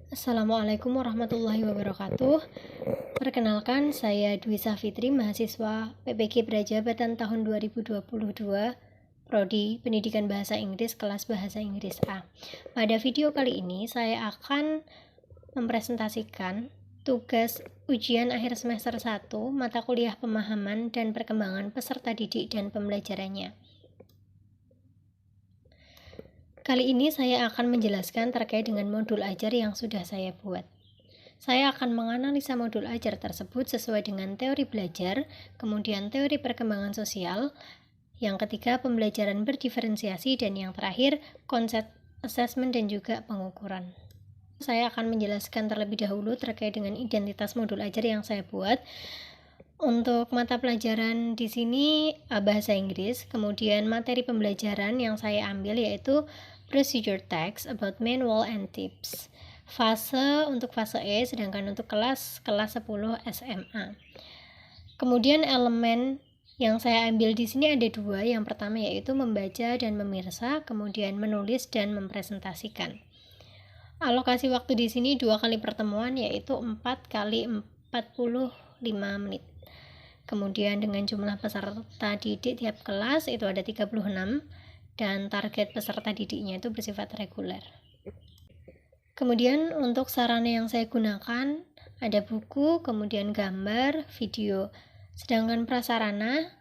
Assalamualaikum warahmatullahi wabarakatuh. Perkenalkan, saya Dwi Safitri, mahasiswa PPG Prajabatan tahun 2022, Prodi Pendidikan Bahasa Inggris, kelas Bahasa Inggris A. Pada video kali ini, saya akan mempresentasikan tugas ujian akhir semester 1, mata kuliah pemahaman dan perkembangan peserta didik dan pembelajarannya. Kali ini saya akan menjelaskan terkait dengan modul ajar yang sudah saya buat. Saya akan menganalisa modul ajar tersebut sesuai dengan teori belajar, kemudian teori perkembangan sosial, yang ketiga pembelajaran berdiferensiasi, dan yang terakhir konsep assessment dan juga pengukuran. Saya akan menjelaskan terlebih dahulu terkait dengan identitas modul ajar yang saya buat. Untuk mata pelajaran di sini bahasa Inggris, kemudian materi pembelajaran yang saya ambil yaitu procedure text about manual and tips. Untuk fase E, sedangkan untuk kelas 10 SMA. Kemudian elemen yang saya ambil di sini ada dua. Yang pertama yaitu membaca dan memirsa, kemudian menulis dan mempresentasikan. Alokasi waktu di sini 2 kali pertemuan yaitu 4 kali 45 menit. Kemudian dengan jumlah peserta didik tiap kelas itu ada 36 dan target peserta didiknya itu bersifat reguler. Kemudian untuk sarana yang saya gunakan ada buku, kemudian gambar, video. Sedangkan prasarana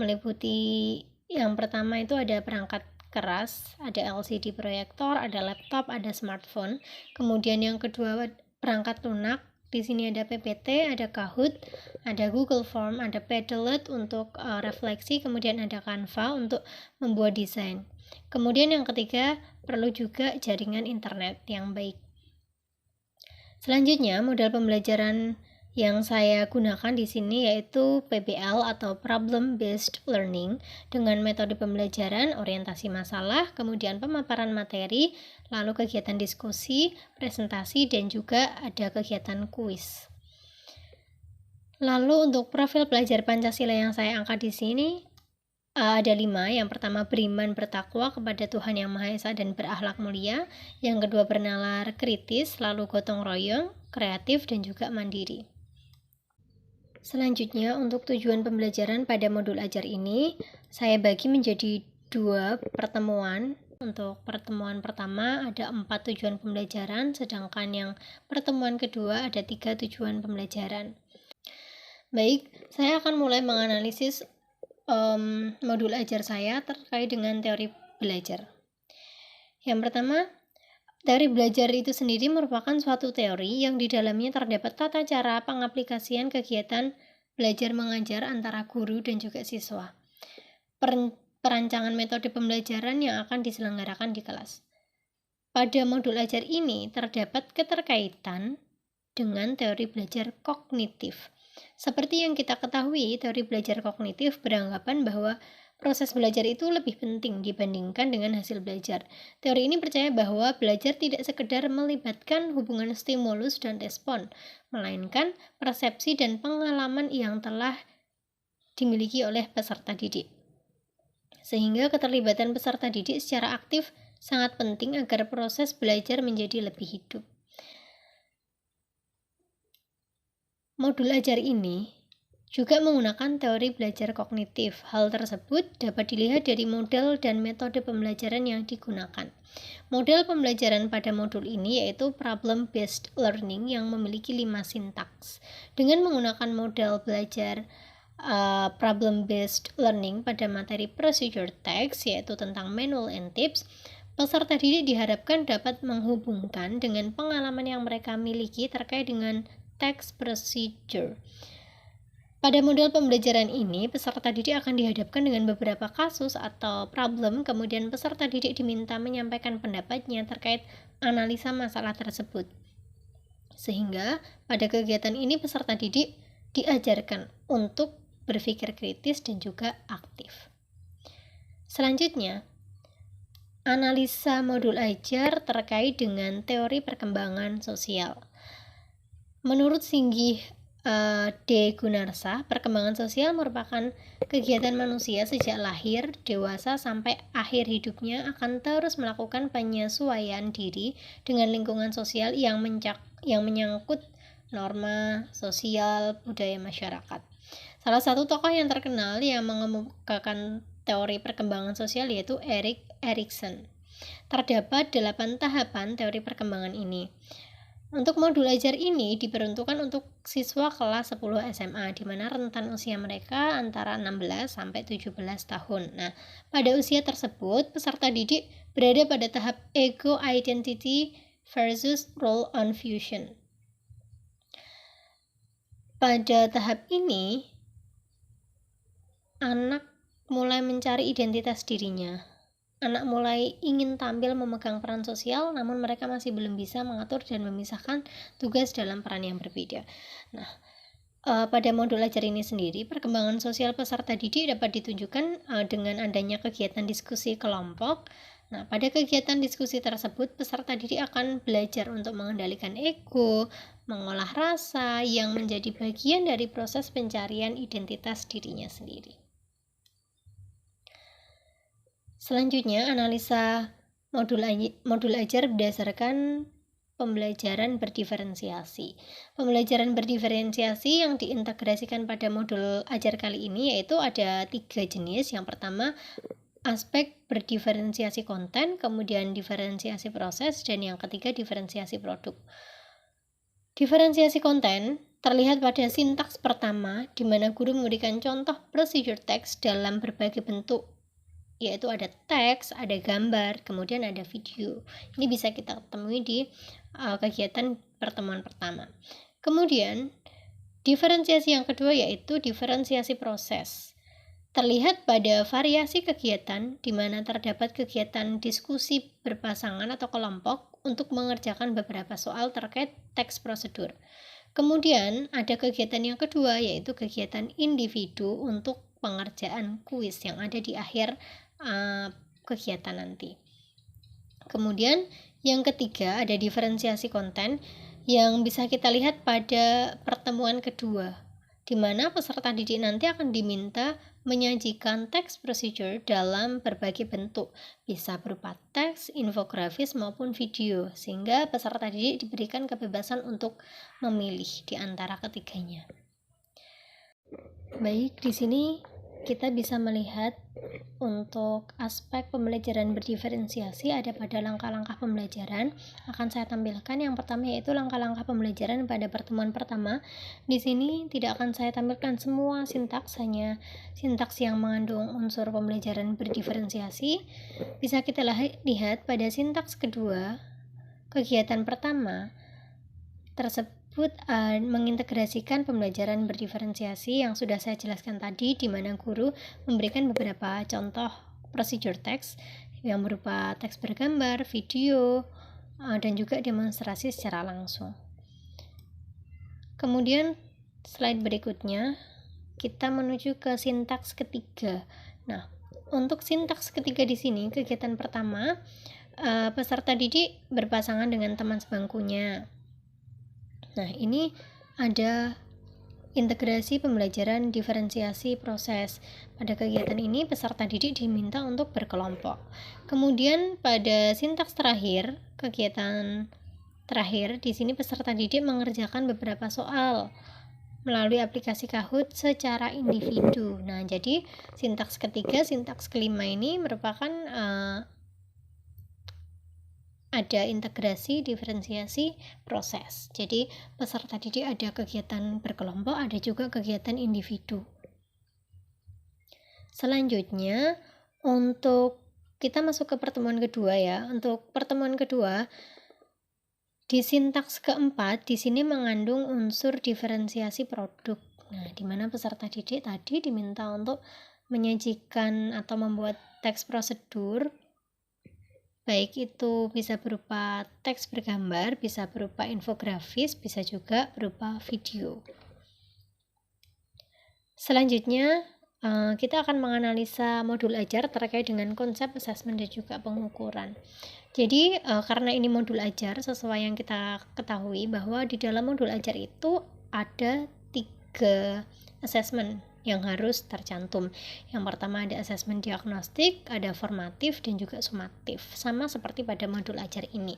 meliputi yang pertama itu ada perangkat keras, ada LCD proyektor, ada laptop, ada smartphone. Kemudian yang kedua perangkat lunak. Di sini ada PPT, ada Kahoot, ada Google Form, ada Padlet untuk refleksi, kemudian ada Canva untuk membuat desain. Kemudian yang ketiga, perlu juga jaringan internet yang baik. Selanjutnya, model pembelajaran yang saya gunakan di sini yaitu PBL atau Problem Based Learning dengan metode pembelajaran, orientasi masalah, kemudian pemaparan materi, lalu kegiatan diskusi, presentasi, dan juga ada kegiatan kuis. Lalu untuk profil pelajar Pancasila yang saya angkat di sini ada 5. Yang pertama beriman bertakwa kepada Tuhan Yang Maha Esa dan berakhlak mulia. Yang kedua bernalar kritis, lalu gotong royong, kreatif, dan juga mandiri. Selanjutnya untuk tujuan pembelajaran pada modul ajar ini saya bagi menjadi 2 pertemuan. Untuk pertemuan pertama ada 4 tujuan pembelajaran, sedangkan yang pertemuan kedua ada 3 tujuan pembelajaran. Baik, saya akan mulai menganalisis modul ajar saya terkait dengan teori belajar. Yang pertama, teori belajar itu sendiri merupakan suatu teori yang di dalamnya terdapat tata cara pengaplikasian kegiatan belajar mengajar antara guru dan juga siswa. Perancangan metode pembelajaran yang akan diselenggarakan di kelas. Pada modul ajar ini terdapat keterkaitan dengan teori belajar kognitif. Seperti yang kita ketahui, teori belajar kognitif beranggapan bahwa proses belajar itu lebih penting dibandingkan dengan hasil belajar. Teori ini percaya bahwa belajar tidak sekedar melibatkan hubungan stimulus dan respon, melainkan persepsi dan pengalaman yang telah dimiliki oleh peserta didik. Sehingga keterlibatan peserta didik secara aktif sangat penting agar proses belajar menjadi lebih hidup. Modul ajar ini juga menggunakan teori belajar kognitif. Hal tersebut dapat dilihat dari model dan metode pembelajaran yang digunakan. Model pembelajaran pada modul ini yaitu problem based learning yang memiliki 5 sintaks. Dengan menggunakan model belajar problem based learning pada materi procedure text yaitu tentang manual and tips, peserta didik diharapkan dapat menghubungkan dengan pengalaman yang mereka miliki terkait dengan text procedure. Pada model pembelajaran ini, peserta didik akan dihadapkan dengan beberapa kasus atau problem, kemudian peserta didik diminta menyampaikan pendapatnya terkait analisa masalah tersebut. Sehingga pada kegiatan ini peserta didik diajarkan untuk berpikir kritis dan juga aktif. Selanjutnya, analisa modul ajar terkait dengan teori perkembangan sosial. Menurut Singgih D. Gunarsa, perkembangan sosial merupakan kegiatan manusia sejak lahir, dewasa, sampai akhir hidupnya akan terus melakukan penyesuaian diri dengan lingkungan sosial yang menyangkut norma sosial budaya masyarakat. Salah satu tokoh yang terkenal yang mengemukakan teori perkembangan sosial yaitu Erik Erikson. Terdapat 8 tahapan teori perkembangan ini. Untuk modul ajar ini diperuntukkan untuk siswa kelas 10 SMA, di mana rentan usia mereka antara 16 sampai 17 tahun. Nah, pada usia tersebut, peserta didik berada pada tahap ego identity versus role on fusion. Pada tahap ini, anak mulai mencari identitas dirinya. Anak mulai ingin tampil memegang peran sosial, namun mereka masih belum bisa mengatur dan memisahkan tugas dalam peran yang berbeda. Nah, pada modul ajar ini sendiri, perkembangan sosial peserta didik dapat ditunjukkan dengan adanya kegiatan diskusi kelompok. Nah, pada kegiatan diskusi tersebut, peserta didik akan belajar untuk mengendalikan ego, mengolah rasa yang menjadi bagian dari proses pencarian identitas dirinya sendiri. Selanjutnya, analisa modul ajar berdasarkan pembelajaran berdiferensiasi. Pembelajaran berdiferensiasi yang diintegrasikan pada modul ajar kali ini yaitu ada 3 jenis. Yang pertama, aspek berdiferensiasi konten, kemudian diferensiasi proses, dan yang ketiga, diferensiasi produk. Diferensiasi konten terlihat pada sintaks pertama, di mana guru memberikan contoh procedure text dalam berbagai bentuk, yaitu ada teks, ada gambar, kemudian ada video. Ini bisa kita temui di kegiatan pertemuan pertama. Kemudian, diferensiasi yang kedua yaitu diferensiasi proses. Terlihat pada variasi kegiatan, di mana terdapat kegiatan diskusi berpasangan atau kelompok untuk mengerjakan beberapa soal terkait teks prosedur. Kemudian, ada kegiatan yang kedua yaitu kegiatan individu untuk pengerjaan kuis yang ada di akhir kegiatan nanti. Kemudian yang ketiga ada diferensiasi konten yang bisa kita lihat pada pertemuan kedua, di mana peserta didik nanti akan diminta menyajikan teks procedure dalam berbagai bentuk, bisa berupa teks, infografis maupun video, sehingga peserta didik diberikan kebebasan untuk memilih di antara ketiganya. Baik, di sini kita bisa melihat untuk aspek pembelajaran berdiferensiasi ada pada langkah-langkah pembelajaran. Akan saya tampilkan yang pertama yaitu langkah-langkah pembelajaran pada pertemuan pertama. Di sini tidak akan saya tampilkan semua sintaks, hanya sintaks yang mengandung unsur pembelajaran berdiferensiasi. Bisa kita lihat pada sintaks kedua, kegiatan pertama tersebut mengintegrasikan pembelajaran berdiferensiasi yang sudah saya jelaskan tadi, di mana guru memberikan beberapa contoh procedure text yang berupa teks bergambar, video, dan juga demonstrasi secara langsung. Kemudian slide berikutnya kita menuju ke sintaks ketiga. Nah, untuk sintaks ketiga di sini, kegiatan pertama, peserta didik berpasangan dengan teman sebangkunya. Nah, ini ada integrasi pembelajaran diferensiasi proses. Pada kegiatan ini, peserta didik diminta untuk berkelompok. Kemudian pada sintaks terakhir, kegiatan terakhir, di sini peserta didik mengerjakan beberapa soal melalui aplikasi Kahoot secara individu. Nah, jadi sintaks ketiga, sintaks kelima ini merupakan ada integrasi diferensiasi proses. Jadi peserta didik ada kegiatan berkelompok, ada juga kegiatan individu. Selanjutnya untuk kita masuk ke pertemuan kedua ya. Untuk pertemuan kedua di sintaks keempat di sini mengandung unsur diferensiasi produk. Nah, di mana peserta didik tadi diminta untuk menyajikan atau membuat teks prosedur, baik itu bisa berupa teks bergambar, bisa berupa infografis, bisa juga berupa video. Selanjutnya, kita akan menganalisa modul ajar terkait dengan konsep asesmen dan juga pengukuran. Jadi, karena ini modul ajar, sesuai yang kita ketahui bahwa di dalam modul ajar itu ada 3 3 assessment yang harus tercantum. Yang pertama ada asesmen diagnostik, ada formatif, dan juga sumatif, sama seperti pada modul ajar ini.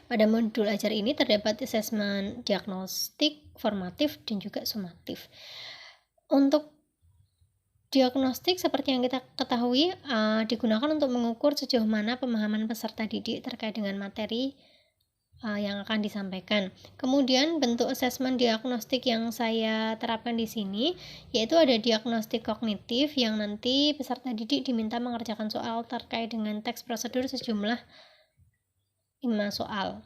Pada modul ajar ini terdapat asesmen diagnostik, formatif, dan juga sumatif. Untuk diagnostik seperti yang kita ketahui digunakan untuk mengukur sejauh mana pemahaman peserta didik terkait dengan materi yang akan disampaikan. Kemudian bentuk asesmen diagnostik yang saya terapkan di sini yaitu ada diagnostik kognitif yang nanti peserta didik diminta mengerjakan soal terkait dengan teks prosedur sejumlah 5 soal.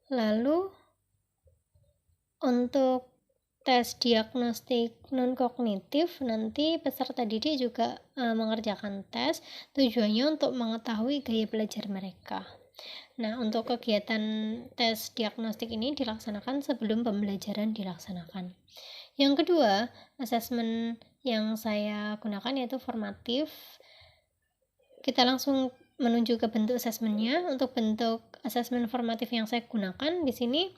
Lalu untuk tes diagnostik non-kognitif nanti peserta didik juga mengerjakan tes, tujuannya untuk mengetahui gaya belajar mereka. Nah, untuk kegiatan tes diagnostik ini dilaksanakan sebelum pembelajaran dilaksanakan. Yang kedua, asesmen yang saya gunakan yaitu formatif. Kita langsung menuju ke bentuk asesmennya. Untuk bentuk asesmen formatif yang saya gunakan di sini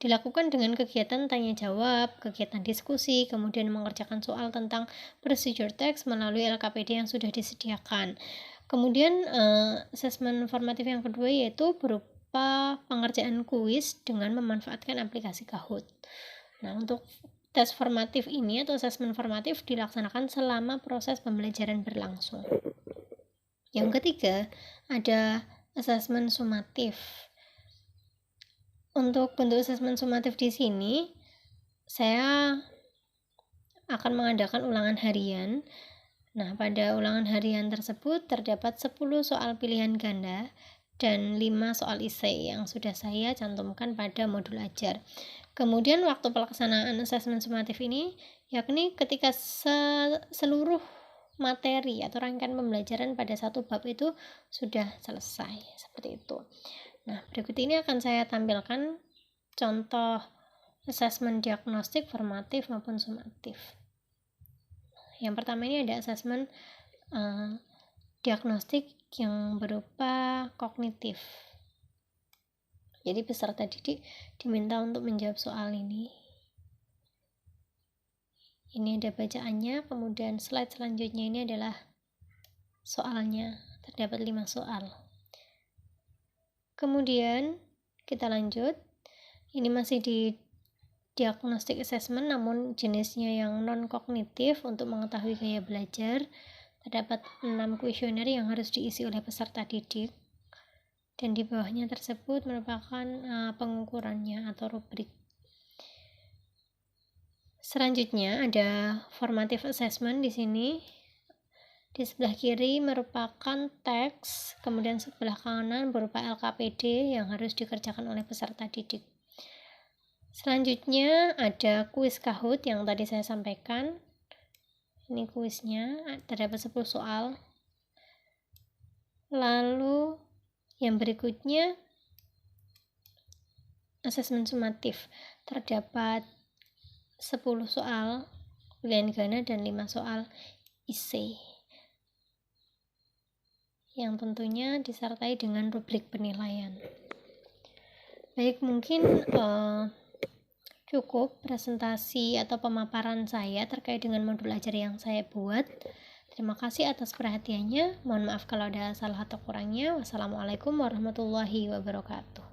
dilakukan dengan kegiatan tanya jawab, kegiatan diskusi, kemudian mengerjakan soal tentang procedure text melalui LKPD yang sudah disediakan. Kemudian asesmen formatif yang kedua yaitu berupa pengerjaan kuis dengan memanfaatkan aplikasi Kahoot. Nah, untuk tes formatif ini atau asesmen formatif dilaksanakan selama proses pembelajaran berlangsung. Yang ketiga, ada asesmen sumatif. Untuk bentuk asesmen sumatif di sini, saya akan mengadakan ulangan harian. Nah, pada ulangan harian tersebut terdapat 10 soal pilihan ganda dan 5 soal esai yang sudah saya cantumkan pada modul ajar. Kemudian waktu pelaksanaan asesmen sumatif ini yakni ketika seluruh materi atau rangkaian pembelajaran pada satu bab itu sudah selesai, seperti itu. Nah, berikut ini akan saya tampilkan contoh asesmen diagnostik, formatif maupun sumatif. Yang pertama ini ada asesmen diagnostik yang berupa kognitif. Jadi peserta didik diminta untuk menjawab soal ini. Ini ada bacaannya, kemudian slide selanjutnya ini adalah soalnya. Terdapat 5 soal. Kemudian kita lanjut. Ini masih di diagnostic assessment namun jenisnya yang non-kognitif untuk mengetahui gaya belajar. Terdapat 6 kuesioner yang harus diisi oleh peserta didik. Dan di bawahnya tersebut merupakan pengukurannya atau rubrik. Selanjutnya ada formative assessment di sini. Di sebelah kiri merupakan teks, kemudian sebelah kanan berupa LKPD yang harus dikerjakan oleh peserta didik. Selanjutnya ada kuis Kahoot yang tadi saya sampaikan. Ini kuisnya, terdapat 10 soal. Lalu yang berikutnya asesmen sumatif. Terdapat 10 soal pilihan ganda dan 5 soal esai, yang tentunya disertai dengan rubrik penilaian. Baik, mungkin cukup presentasi atau pemaparan saya terkait dengan modul ajar yang saya buat. Terima kasih atas perhatiannya. Mohon maaf kalau ada salah atau kurangnya. Wassalamualaikum warahmatullahi wabarakatuh.